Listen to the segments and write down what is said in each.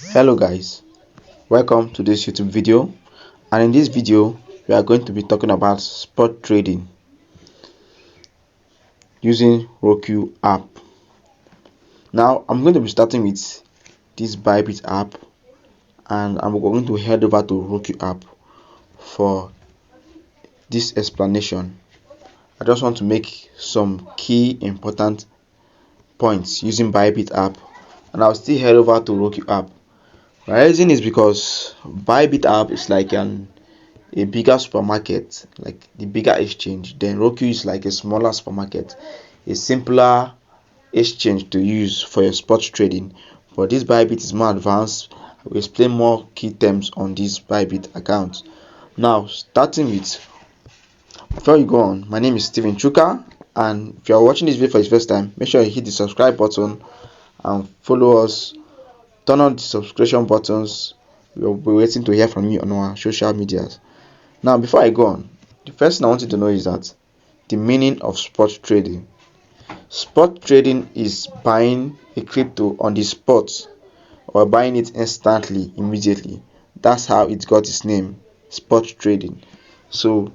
Hello guys, welcome to this YouTube video, and in this video we are going to be talking about spot trading using Roqqu app. Now I'm going to be starting with this Bybit app, and I'm going to head over to Roqqu app for this explanation. I just want to make some key important points using Bybit app, and I'll still head over to Roqqu app. My reason is because Bybit app is like a bigger supermarket, like the bigger exchange. Then Roqqu is like a smaller supermarket, a simpler exchange to use for your spot trading. But this Bybit is more advanced. I will explain more key terms on this Bybit account. Now, starting with, before you go on, my name is Steven Chuka, and if you are watching this video for the first time, make sure you hit the subscribe button and follow us. Turn on the subscription buttons. We'll be waiting to hear from you on our social medias. Now, before I go on, the first thing I want you to know is that the meaning of spot trading. Spot trading is buying a crypto on the spot or buying it instantly, immediately. That's how it got its name, spot trading. So,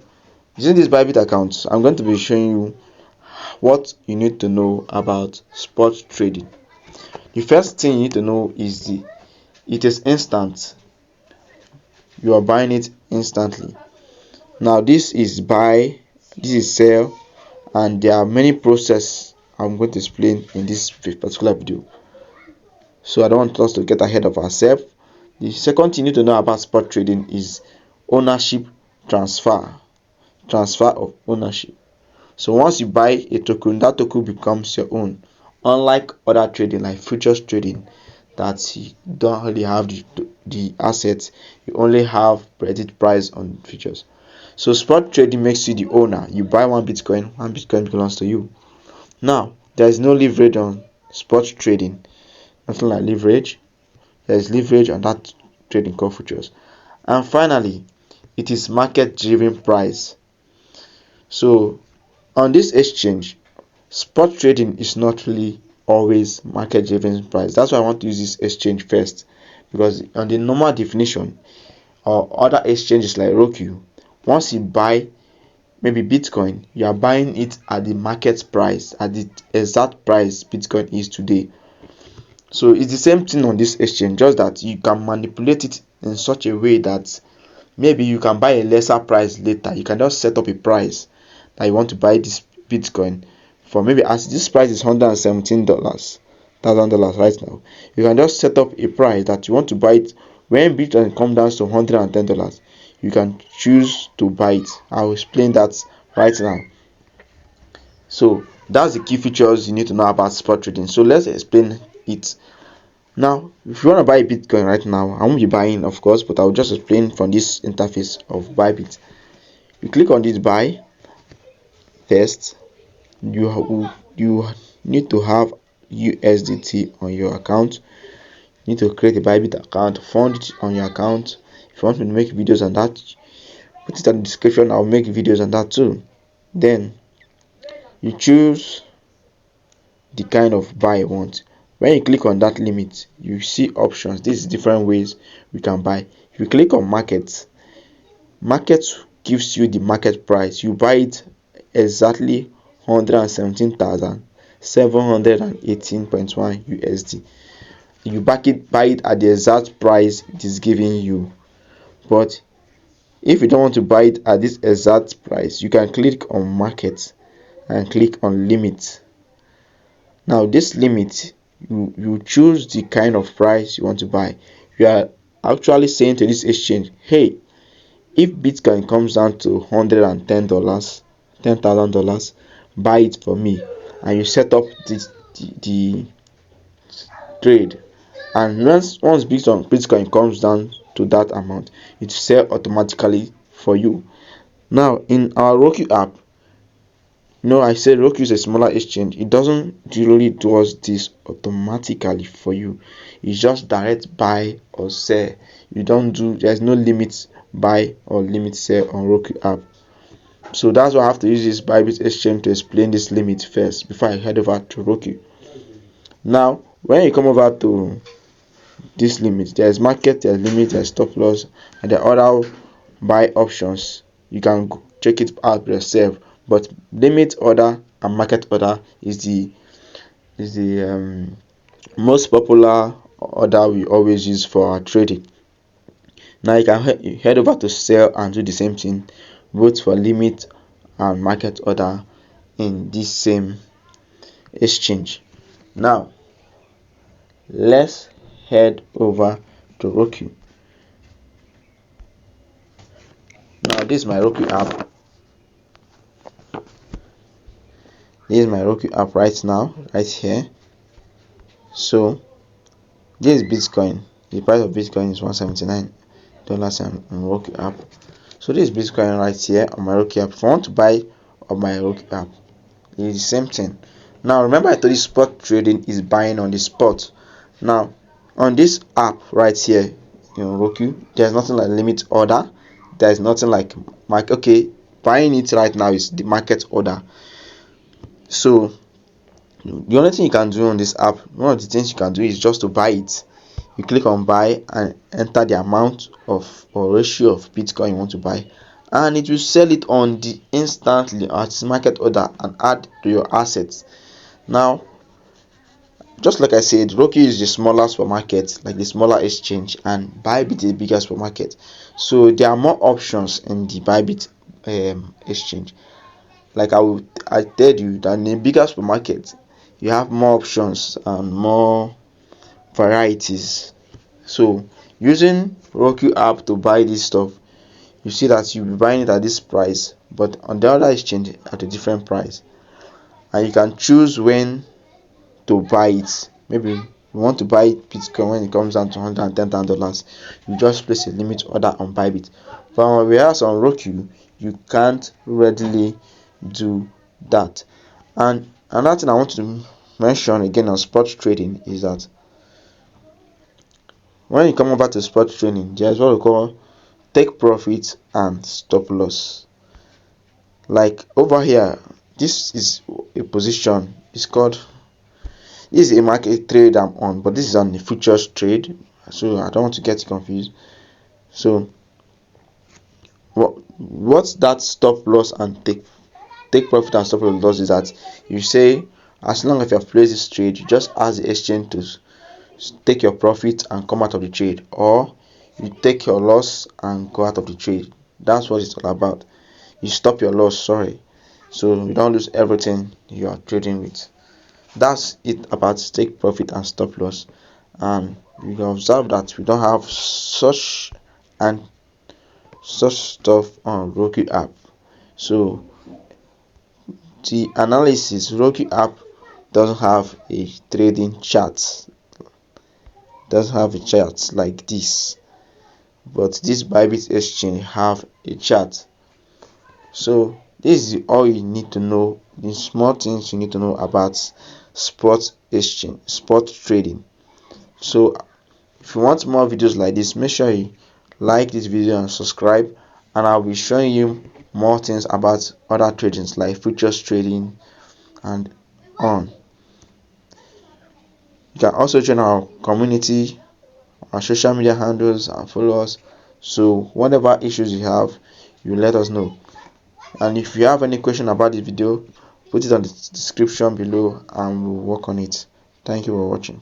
using this Bybit account, I'm going to be showing you what you need to know about spot trading. The first thing you need to know is it is instant. You are buying it instantly. Now this is buy, this is sell, and there are many processes I'm going to explain in this particular video. So I don't want us to get ahead of ourselves. The second thing you need to know about spot trading is ownership transfer of ownership. So once you buy a token, that token becomes your own. Unlike other trading like futures trading, that you don't really have the assets, you only have predicted price on futures. So spot trading makes you the owner. You buy one Bitcoin belongs to you. Now there is no leverage on spot trading, nothing like leverage. There is leverage on that trading called futures. And finally, it is market driven price. So on this exchange, spot trading is not really always market driven price. That's why I want to use this exchange first, because on the normal definition or other exchanges like Roqqu, once you buy maybe Bitcoin, you are buying it at the market price, at the exact price Bitcoin is today. So it's the same thing on this exchange, just that you can manipulate it in such a way that maybe you can buy a lesser price later. You can just set up a price that you want to buy this Bitcoin for. Maybe as this price is $117,000 right now, you can just set up a price that you want to buy it. When Bitcoin comes down to $110, you can choose to buy it. I'll explain that right now. So that's the key features you need to know about spot trading. So let's explain it. Now, if you want to buy Bitcoin right now, I won't be buying, of course, but I'll just explain from this interface of Bybit. You click on this buy. First, you need to have USDT on your account. You need to create a Bybit account, fund it on your account. If you want me to make videos on that, put it in the description. I'll make videos on that too. Then you choose the kind of buy you want. When you click on that limit, you see options. This is different ways we can buy. If you click on market gives you the market price. You buy it exactly 117,718.1 USD. You buy it at the exact price it is giving you. But if you don't want to buy it at this exact price, you can click on market and click on limit. Now this limit, you choose the kind of price you want to buy. You are actually saying to this exchange, hey, if Bitcoin comes down to $110,000, buy it for me. And you set up the trade. And once Bitcoin comes down to that amount, it will sell automatically for you. Now in our Roqqu app, I said Roqqu is a smaller exchange. It doesn't really do this automatically for you. It's just direct buy or sell. There's no limit buy or limit sell on Roqqu app. So that's why I have to use this Bybit exchange to explain this limit first before I head over to Roqqu. Now when you come over to this limit. There is market, there is limit, there is stop loss, and there are other buy options. You can check it out yourself, but limit order and market order is the most popular order we always use for our trading. Now you can head over to sell and do the same thing, both for limit and market order in this same exchange. Now let's head over to Roqqu. Now this is my Roqqu app. This is my Roqqu app right now, right here. So this is Bitcoin. The price of Bitcoin is $179 on Roqqu app. So this is Bitcoin right here on my Roqqu app. If I want to buy on my Roqqu app, it is the same thing. Now remember I told you spot trading is buying on the spot. Now on this app right here, Roqqu, there's nothing like limit order. There's nothing like market. Okay, buying it right now is the market order. So the only thing you can do on this app, one of the things you can do is just to buy it. You click on buy and enter the amount of or ratio of Bitcoin you want to buy, and it will sell it on the instantly at market order and add to your assets. Now just like I said, Roqqu is the smaller supermarket, like the smaller exchange, and Bybit is the bigger supermarket. So there are more options in the Bybit exchange. Like I tell you that in the bigger supermarket you have more options and more varieties. So using Roqqu app to buy this stuff, you see that you'll be buying it at this price, but on the other exchange at a different price, and you can choose when to buy it. Maybe you want to buy Bitcoin when it comes down to $110,000, you just place a limit order on Bybit. But whereas on Roqqu, you can't readily do that. And another thing I want to mention again on spot trading is that when you come over to spot trading, there's what we call take profit and stop loss. Like over here, this is a position. It's called, this is a market trade I'm on, but this is on the futures trade, so I don't want to get confused. So what's that stop loss and take profit and stop loss is that you say as long as you have placed this trade, you just ask the exchange to take your profit and come out of the trade, or you take your loss and go out of the trade. That's what it's all about. You stop your loss, sorry, so you don't lose everything you are trading with. That's it about take profit and stop loss. And you can observe that we don't have such stuff on Roqqu app. So the analysis, Roqqu app doesn't have a trading chart, doesn't have a chart like this, but this Bybit exchange have a chart. So this is all you need to know, the small things you need to know about spot exchange, spot trading. So if you want more videos like this, make sure you like this video and subscribe, and I'll be showing you more things about other tradings like futures trading and on. You can also join our community, our social media handles, and follow us. So whatever issues you have, you let us know. And if you have any question about this video, put it on the description below and we'll work on it. Thank you for watching.